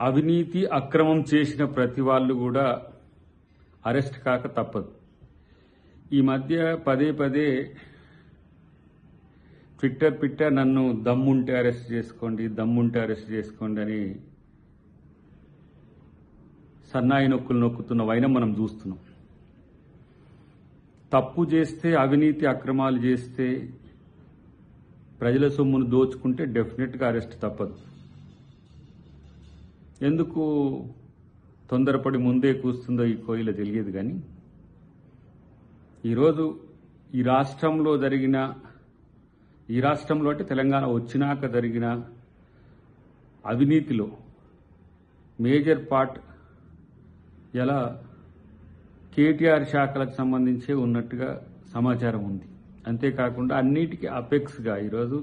అవినీతి అక్రమం చేసిన ప్రతి వాళ్ళు కూడా అరెస్ట్ కాక తప్పదు. ఈ మధ్య పదే పదే ట్విట్టర్ నన్ను దమ్ముంటే అరెస్ట్ చేసుకోండి అని సన్నాయి నొక్కులు నొక్కుతున్న వైనం మనం చూస్తున్నాం. తప్పు చేస్తే, అవినీతి అక్రమాలు చేస్తే, ప్రజల సొమ్మును దోచుకుంటే డెఫినెట్గా అరెస్ట్ తప్పదు. ఎందుకు తొందరపడి ముందే కూస్తుందో ఈ కోయిల తెలియదు. కానీ ఈరోజు ఈ రాష్ట్రంలో అంటే తెలంగాణ వచ్చినాక జరిగిన అవినీతిలో మేజర్ పార్ట్ ఎలా కేటీఆర్ శాఖలకు సంబంధించే ఉన్నట్టుగా సమాచారం ఉంది. అంతేకాకుండా అన్నిటికీ అపెక్స్గా ఈరోజు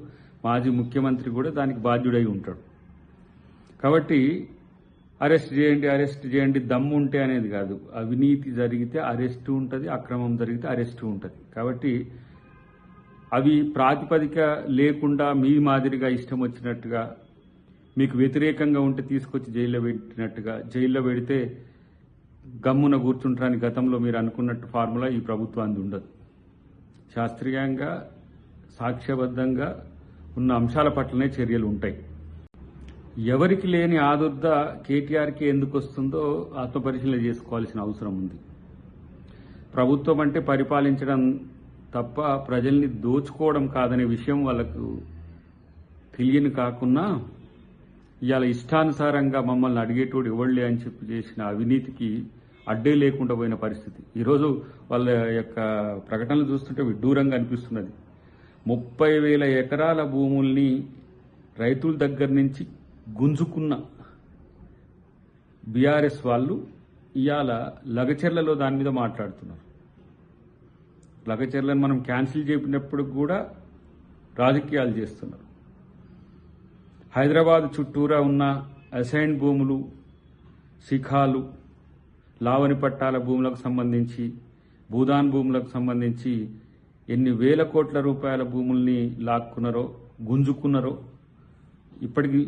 మాజీ ముఖ్యమంత్రి కూడా దానికి బాధ్యుడై ఉంటాడు. కాబట్టి అరెస్ట్ చేయండి దమ్ము ఉంటే అనేది కాదు. అవినీతి జరిగితే అరెస్టు ఉంటుంది, అక్రమం జరిగితే అరెస్టు ఉంటుంది. కాబట్టి అవి ప్రాతిపదిక లేకుండా మీ మాదిరిగా ఇష్టం వచ్చినట్టుగా మీకు వ్యతిరేకంగా ఉంటే తీసుకొచ్చి జైల్లో పెట్టినట్టుగా, జైల్లో పెడితే గమ్మున కూర్చుంటారని గతంలో మీరు అనుకున్నట్టు ఫార్ములా ఈ ప్రభుత్వానికి ఉండదు. శాస్త్రీయంగా సాక్ష్యబద్ధంగా ఉన్న అంశాల పట్లనే చర్యలు ఉంటాయి. ఎవరికి లేని ఆదుర్ద కేటీఆర్కి ఎందుకు వస్తుందో ఆత్మపరిశీలన చేసుకోవాల్సిన అవసరం ఉంది. ప్రభుత్వం అంటే పరిపాలించడం తప్ప ప్రజల్ని దోచుకోవడం కాదనే విషయం వాళ్ళకు తెలియని కాకుండా ఇవాళ ఇష్టానుసారంగా మమ్మల్ని అడిగేటోడు ఎవళ్లే అని చెప్పి చేసిన అవినీతికి అడ్డే లేకుండా పోయిన పరిస్థితి. ఈరోజు వాళ్ళ యొక్క ప్రకటనలు చూస్తుంటే విడ్డూరంగా అనిపిస్తున్నది. 30,000 ఎకరాల భూముల్ని రైతుల దగ్గర నుంచి గుంజుకున్న బీఆర్ఎస్ వాళ్ళు ఇవాళ లగచెర్లలో దాని మీద మాట్లాడుతున్నారు. లగచెర్లను మనం క్యాన్సిల్ చేసినప్పుడు కూడా రాజకీయాలు చేస్తున్నారు. హైదరాబాద్ చుట్టూరా ఉన్న అసైన్ భూములు, శిఖాలు, లావణి పట్టాల భూములకు సంబంధించి, భూదాన్ భూములకు సంబంధించి ఎన్ని వేల కోట్ల రూపాయల భూముల్ని లాక్కున్నారో, గుంజుకున్నారో ఇప్పటికీ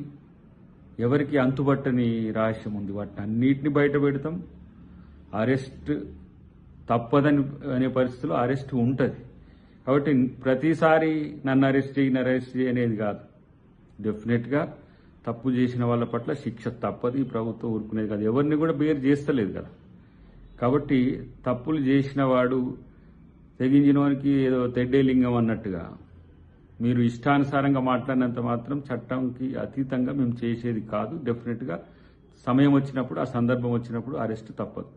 ఎవరికి అంతుబట్టని రహస్యం ఉంది. వాటిని అన్నిటిని బయట పెడతాం. అరెస్ట్ తప్పదని అనే పరిస్థితుల్లో అరెస్ట్ ఉంటుంది. కాబట్టి ప్రతిసారి నన్ను అరెస్ట్ చేయి అనేది కాదు. డెఫినెట్గా తప్పు చేసిన వాళ్ళ పట్ల శిక్ష తప్పదు. ఈ ప్రభుత్వం ఊరుకునేది కాదు. ఎవరిని కూడా బేర్ చేస్తలేదు కదా. కాబట్టి తప్పులు చేసిన వాడు తెగించినవానికి ఏదో తెడ్డేలింగం అన్నట్టుగా మీరు ఇష్టానుసారంగా మాట్లాడినంత మాత్రం చట్టంకి అతీతంగా మేము చేసేది కాదు. డెఫినెట్గా సమయం వచ్చినప్పుడు, ఆ సందర్భం వచ్చినప్పుడు అరెస్ట్ తప్పదు.